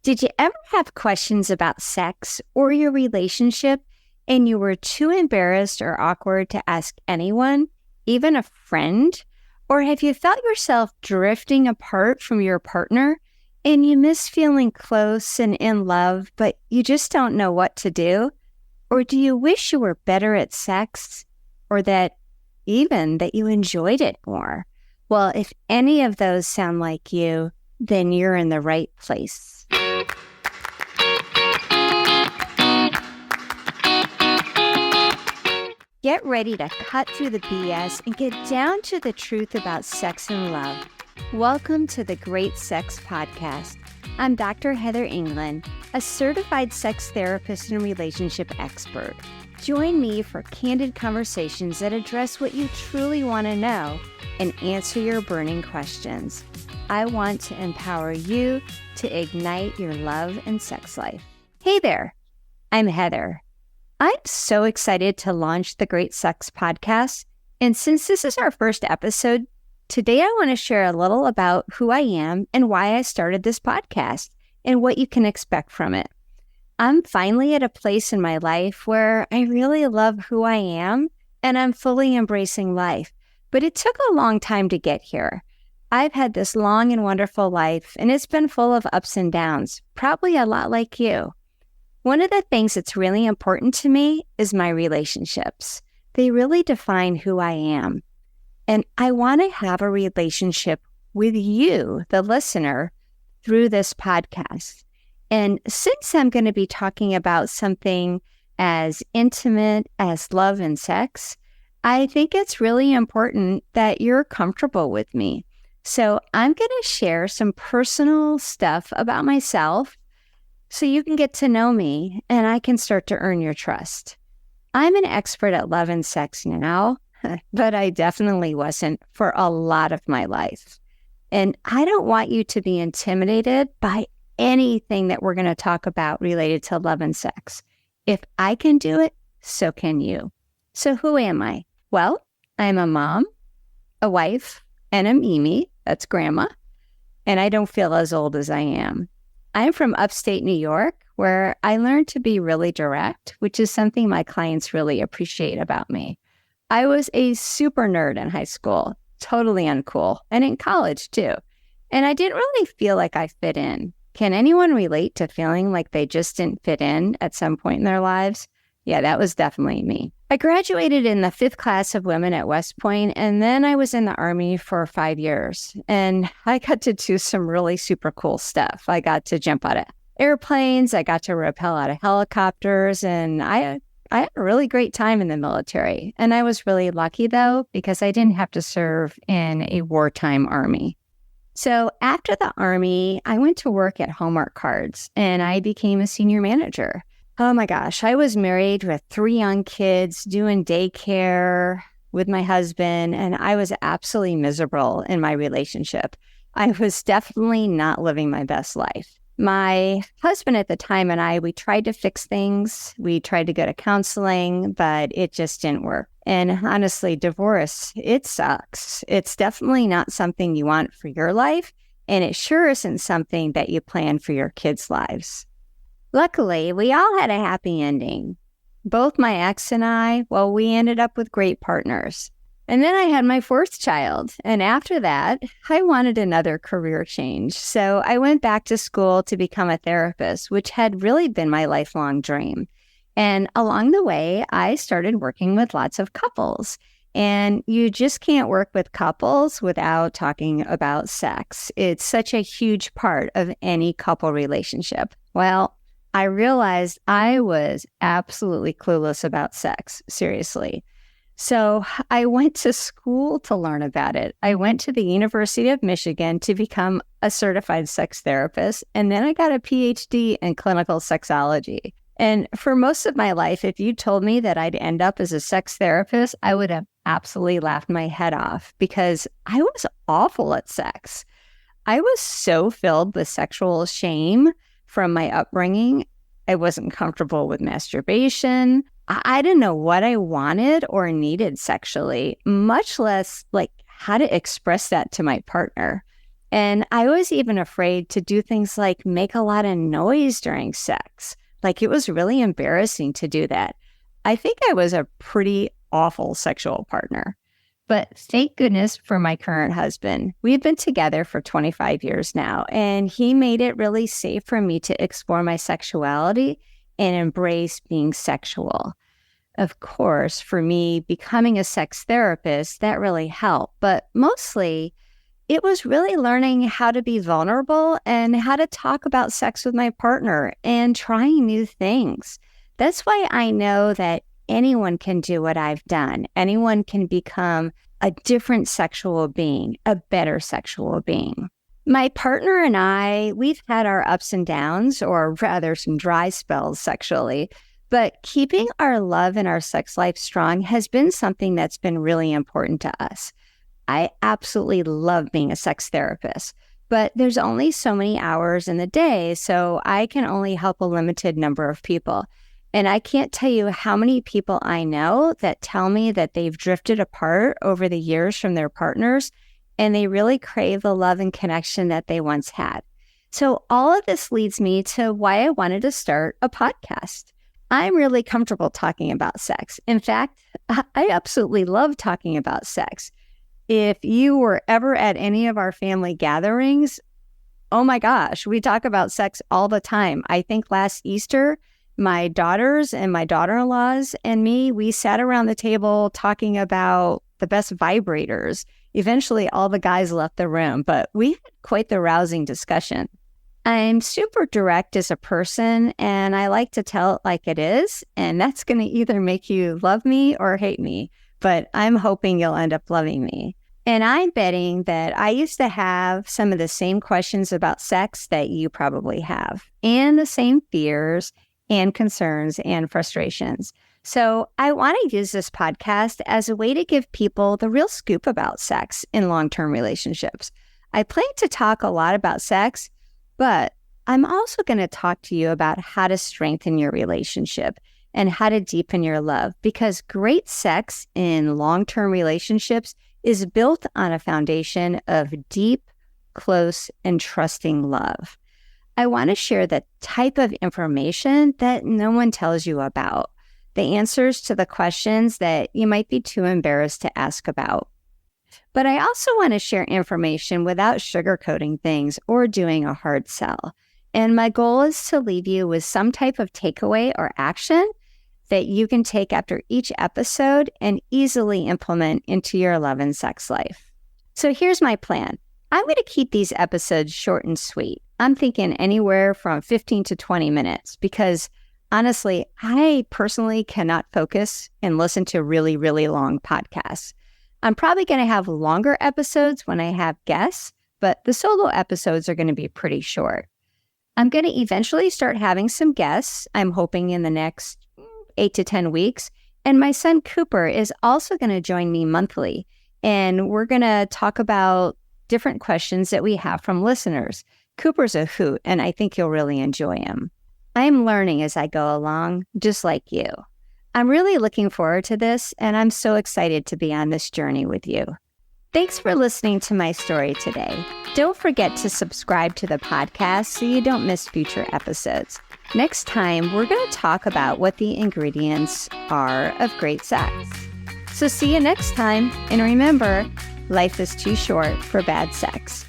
Did you ever have questions about sex or your relationship and you were too embarrassed or awkward to ask anyone, even a friend? Or have you felt yourself drifting apart from your partner and you miss feeling close and in love, but you just don't know what to do? Or do you wish you were better at sex or that you enjoyed it more? Well, if any of those sound like you, then you're in the right place. Get ready to cut through the BS and get down to the truth about sex and love. Welcome to the Great Sex Podcast. I'm Dr. Heather England, a certified sex therapist and relationship expert. Join me for candid conversations that address what you truly want to know and answer your burning questions. I want to empower you to ignite your love and sex life. Hey there, I'm Heather. I'm so excited to launch the Great Sex Podcast. And since this is our first episode, today I want to share a little about who I am and why I started this podcast and what you can expect from it. I'm finally at a place in my life where I really love who I am and I'm fully embracing life. But it took a long time to get here. I've had this long and wonderful life and it's been full of ups and downs, probably a lot like you. One of the things that's really important to me is my relationships. They really define who I am. And I want to have a relationship with you, the listener, through this podcast. And since I'm going to be talking about something as intimate as love and sex, I think it's really important that you're comfortable with me. So I'm going to share some personal stuff about myself so you can get to know me and I can start to earn your trust. I'm an expert at love and sex now, but I definitely wasn't for a lot of my life. And I don't want you to be intimidated by anything that we're going to talk about related to love and sex. If I can do it, so can you. So who am I? Well, I'm a mom, a wife, and a Mimi, that's grandma, and I don't feel as old as I am. I'm from upstate New York, where I learned to be really direct, which is something my clients really appreciate about me. I was a super nerd in high school, totally uncool, and in college too. And I didn't really feel like I fit in. Can anyone relate to feeling like they just didn't fit in at some point in their lives? Yeah, that was definitely me. I graduated in the 5th class of women at West Point, and then I was in the Army for 5 years. And I got to do some really super cool stuff. I got to jump out of airplanes, I got to rappel out of helicopters, and I had a really great time in the military. And I was really lucky, though, because I didn't have to serve in a wartime Army. So after the Army, I went to work at Hallmark Cards, and I became a senior manager. Oh my gosh, I was married with 3 young kids, doing daycare with my husband, and I was absolutely miserable in my relationship. I was definitely not living my best life. My husband at the time and we tried to fix things. We tried to go to counseling, but it just didn't work. And honestly, divorce, it sucks. It's definitely not something you want for your life, and it sure isn't something that you plan for your kids' lives. Luckily, we all had a happy ending. Both my ex and I, we ended up with great partners. And then I had my 4th child. And after that, I wanted another career change. So I went back to school to become a therapist, which had really been my lifelong dream. And along the way, I started working with lots of couples. And you just can't work with couples without talking about sex. It's such a huge part of any couple relationship. Well, I realized I was absolutely clueless about sex, seriously. So I went to school to learn about it. I went to the University of Michigan to become a certified sex therapist, and then I got a PhD in clinical sexology. And for most of my life, if you told me that I'd end up as a sex therapist, I would have absolutely laughed my head off because I was awful at sex. I was so filled with sexual shame from my upbringing. I wasn't comfortable with masturbation. I didn't know what I wanted or needed sexually, much less like how to express that to my partner. And I was even afraid to do things like make a lot of noise during sex. Like it was really embarrassing to do that. I think I was a pretty awful sexual partner. But thank goodness for my current husband. We've been together for 25 years now, and he made it really safe for me to explore my sexuality and embrace being sexual. Of course, for me, becoming a sex therapist, that really helped. But mostly, it was really learning how to be vulnerable and how to talk about sex with my partner and trying new things. That's why I know that anyone can do what I've done. Anyone can become a different sexual being, a better sexual being. My partner and I, we've had our ups and downs, or rather some dry spells sexually, but keeping our love and our sex life strong has been something that's been really important to us. I absolutely love being a sex therapist, but there's only so many hours in the day, so I can only help a limited number of people. And I can't tell you how many people I know that tell me that they've drifted apart over the years from their partners, and they really crave the love and connection that they once had. So all of this leads me to why I wanted to start a podcast. I'm really comfortable talking about sex. In fact, I absolutely love talking about sex. If you were ever at any of our family gatherings, oh my gosh, we talk about sex all the time. I think last Easter, my daughters and my daughter-in-laws and me, we sat around the table talking about the best vibrators. Eventually, all the guys left the room, but we had quite the rousing discussion. I'm super direct as a person, and I like to tell it like it is, and that's going to either make you love me or hate me, but I'm hoping you'll end up loving me. And I'm betting that I used to have some of the same questions about sex that you probably have, and the same fears and concerns and frustrations. So I want to use this podcast as a way to give people the real scoop about sex in long-term relationships. I plan to talk a lot about sex, but I'm also going to talk to you about how to strengthen your relationship and how to deepen your love, because great sex in long-term relationships is built on a foundation of deep, close, and trusting love. I want to share the type of information that no one tells you about, the answers to the questions that you might be too embarrassed to ask about. But I also want to share information without sugarcoating things or doing a hard sell. And my goal is to leave you with some type of takeaway or action that you can take after each episode and easily implement into your love and sex life. So here's my plan. I'm going to keep these episodes short and sweet. I'm thinking anywhere from 15 to 20 minutes because honestly, I personally cannot focus and listen to really, really long podcasts. I'm probably going to have longer episodes when I have guests, but the solo episodes are going to be pretty short. I'm going to eventually start having some guests. I'm hoping in the next 8 to 10 weeks. And my son Cooper is also going to join me monthly. And we're going to talk about different questions that we have from listeners. Cooper's a hoot, and I think you'll really enjoy him. I'm learning as I go along, just like you. I'm really looking forward to this, and I'm so excited to be on this journey with you. Thanks for listening to my story today. Don't forget to subscribe to the podcast so you don't miss future episodes. Next time, we're going to talk about what the ingredients are of great sex. So see you next time, and remember, life is too short for bad sex.